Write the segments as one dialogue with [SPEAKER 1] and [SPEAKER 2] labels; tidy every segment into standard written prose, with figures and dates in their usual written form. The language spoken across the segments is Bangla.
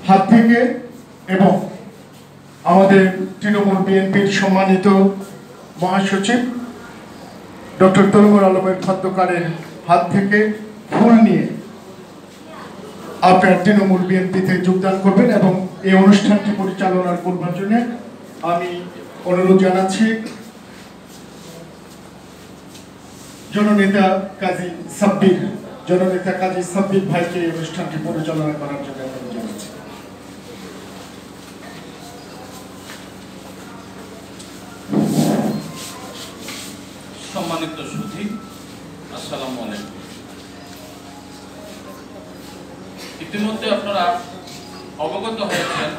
[SPEAKER 1] হাত থেকে এবং আমাদের তৃণমূল বিএনপির সম্মানিত মহাসচিব ডক্টর তৈমুর আলমের খন্দকারের হাত থেকে ফুল নিয়ে আপনার তৃণমূল বিএনপিতে যোগদান করবেন এবং এই অনুষ্ঠানটি পরিচালনা করবার জন্য আমি অনুরোধ জানাচ্ছি জননেতা কাজী সাব্বির ভাইকে এই অনুষ্ঠানটি পরিচালনা করার জন্য অনুরোধ জানাচ্ছি।
[SPEAKER 2] সম্মানিত সুধী, আসসালামু আলাইকুম। ইতিমধ্যে আপনারা অবগত হয়েছেন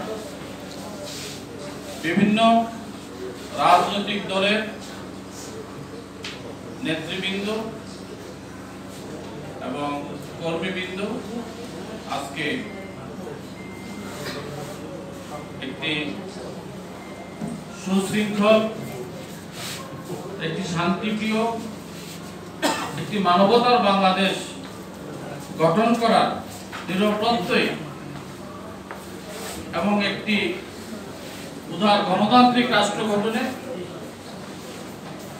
[SPEAKER 2] বিভিন্ন রাজনৈতিক দলের নেতৃবৃন্দ এবং কর্মীবৃন্দ আজকে একটি সুশৃঙ্খল, একটি শান্তিপ্রিয়, একটি মানবতার বাংলাদেশ গঠন করার দৃঢ় প্রত্যয় এবং একটি উদার গণতান্ত্রিক রাষ্ট্র গঠনে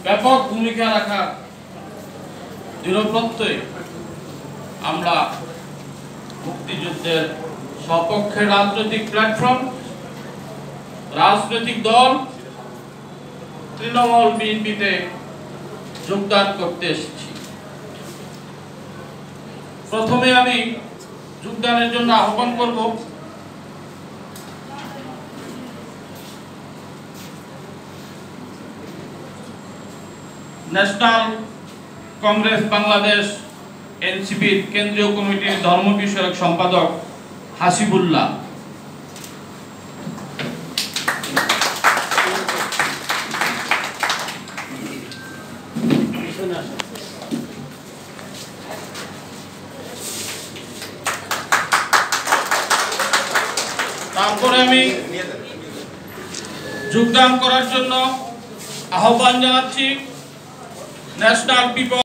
[SPEAKER 2] ব্যাপক ভূমিকা রাখার দৃঢ় প্রত্যয় আমরা মুক্তিযুদ্ধের সপক্ষে রাজনৈতিক প্ল্যাটফর্ম, রাজনৈতিক দল তৃণমূল বিএনপিতে যোগদান করতে এসেছি। প্রথমে আমি যোগদানের জন্য আহ্বান করব ন্যাশনাল কংগ্রেস বাংলাদেশ এনসিপির কেন্দ্রীয় কমিটির ধর্ম বিষয়ক সম্পাদক হাসিবুল্লাহ, তারপরে আমি যোগদান করার জন্য আহ্বান জানাচ্ছি ন্যাশনাল পিপল